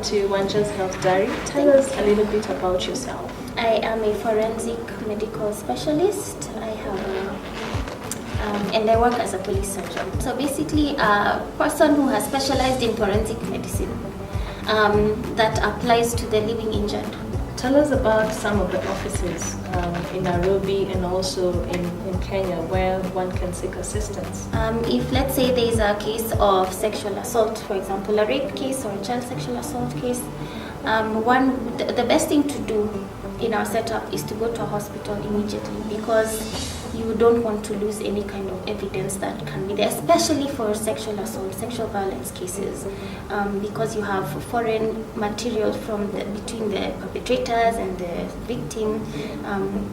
to Wanja's Health Diary. Tell us a little bit about yourself. I am a forensic medical specialist. And I work as a police surgeon. So basically, a person who has specialized in forensic medicine that applies to the living injured. Tell us about some of the offices in Nairobi and also in Kenya where one can seek assistance. If let's say there is a case of sexual assault, for example, a rape case or a child sexual assault case, the best thing to do in our setup is to go to a hospital immediately, because you don't want to lose any kind of evidence that can be there, especially for sexual assault, sexual violence cases, because you have foreign material between the perpetrators and the victim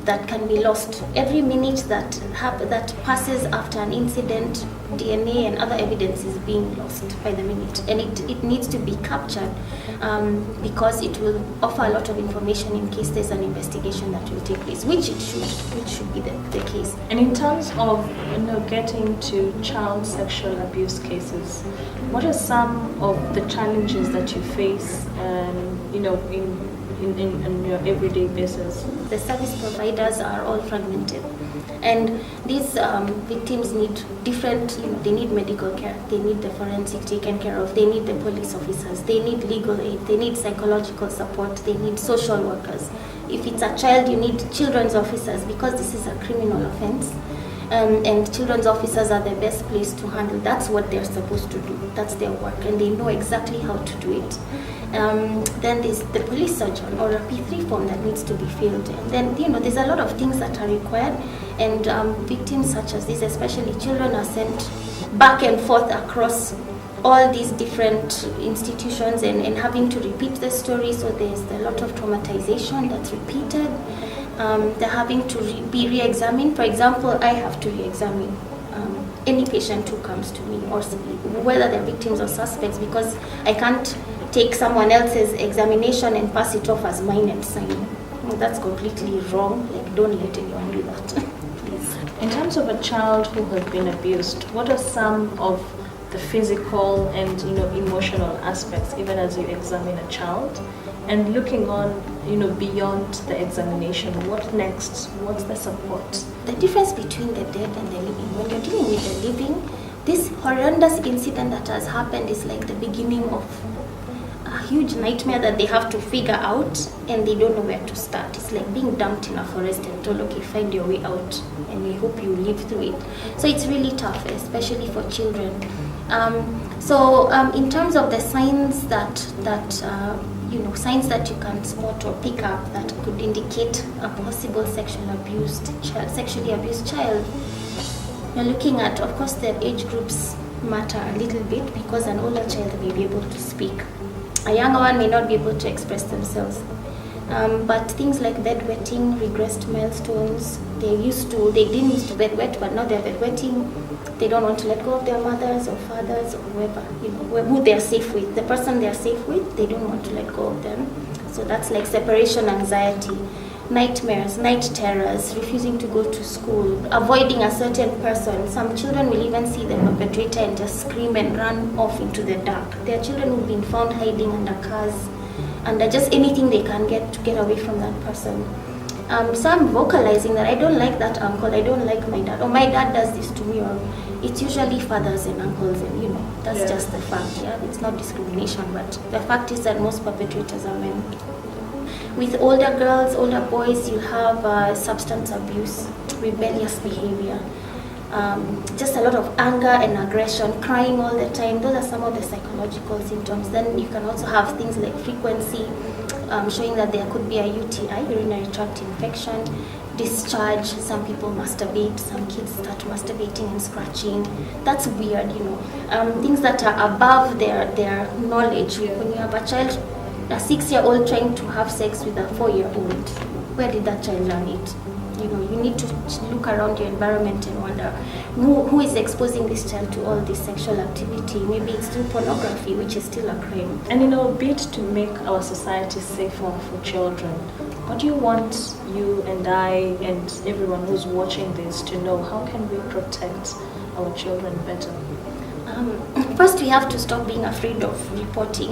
that can be lost. Every minute that passes after an incident, DNA and other evidence is being lost by the minute, and it needs to be captured because it will offer a lot of information in case there's an investigation that will take place, which should be the case. And in terms of getting to child sexual abuse cases, what are some of the challenges that you face in your everyday basis? The service providers are all fragmented, and these victims need different, they need medical care, they need the forensic taken care of, they need the police officers, they need legal aid, they need psychological support, they need social workers. If it's a child, you need children's officers, because this is a criminal offense. And children's officers are the best place to handle. That's what they're supposed to do. That's their work, and they know exactly how to do it. Then there's the police surgeon or a P3 form that needs to be filled. And then, there's a lot of things that are required, and victims such as this, especially children, are sent back and forth across all these different institutions and having to repeat the story. So there's a lot of traumatization that's repeated. They're having to be re-examined. For example, I have to re-examine any patient who comes to me, or whether they're victims or suspects, because I can't take someone else's examination and pass it off as mine and sign. That's completely wrong. Don't let anyone do that, please. In terms of a child who has been abused, what are some of the physical and emotional aspects, even as you examine a child? And looking on, beyond the examination, what next? What's the support? The difference between the dead and the living. When you're dealing with the living, this horrendous incident that has happened is like the beginning of a huge nightmare that they have to figure out, and they don't know where to start. It's like being dumped in a forest and told, okay, find your way out, and we hope you live through it. So it's really tough, especially for children. In terms of the signs signs that you can spot or pick up that could indicate a possible sexually abused child, you're looking at, of course, the age groups matter a little bit, because an older child may be able to speak. A younger one may not be able to express themselves. But things like bedwetting, regressed milestones, they didn't used to bedwet, but now they're bedwetting. They don't want to let go of their mothers or fathers or whoever, who they're safe with. The person they're safe with, they don't want to let go of them. So that's like separation anxiety, nightmares, night terrors, refusing to go to school, avoiding a certain person. Some children will even see the perpetrator and just scream and run off into the dark. There are children who've been found hiding under cars, under just anything they can get to get away from that person. Some vocalizing that I don't like that uncle, I don't like my dad, or my dad does this to me, or it's usually fathers and uncles, and that's just the fact. It's not discrimination, but the fact is that most perpetrators are men. With older girls, older boys, you have substance abuse, rebellious behavior, just a lot of anger and aggression, crying all the time. Those are some of the psychological symptoms. Then you can also have things like frequency, showing that there could be a UTI, urinary tract infection, discharge. Some people masturbate, some kids start masturbating and scratching. That's weird, things that are above their knowledge. When you have a child, a 6-year-old trying to have sex with a 4-year-old, where did that child learn it? You need to look around your environment and wonder who is exposing this child to all this sexual activity. Maybe it's through pornography, which is still a crime. And a bit to make our society safer for children, what do you want you and I and everyone who's watching this to know? How can we protect our children better? First, we have to stop being afraid of reporting.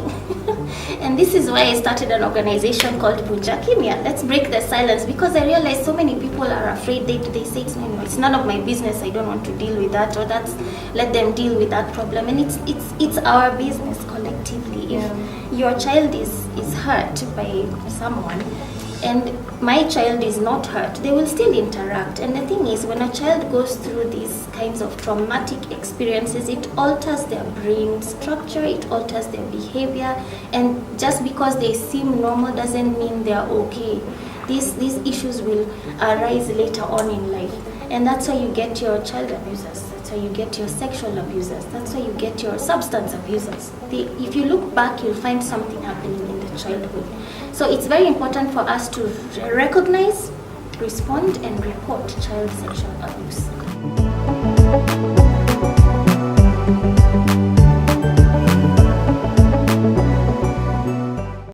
And this is why I started an organization called Wanja. Let's break the silence, because I realize so many people are afraid. They say it's none of my business, I don't want to deal with that, or let them deal with that problem. And it's our business collectively. If your child is hurt by someone, and my child is not hurt, they will still interact. And the thing is, when a child goes through these kinds of traumatic experiences, it alters their brain structure, it alters their behavior, and just because they seem normal doesn't mean they're okay. These issues will arise later on in life, and that's why you get your child abusers, that's why you get your sexual abusers, that's why you get your substance abusers. If you look back, you'll find something happening in the childhood. So it's very important for us to recognize, respond, and report child sexual abuse.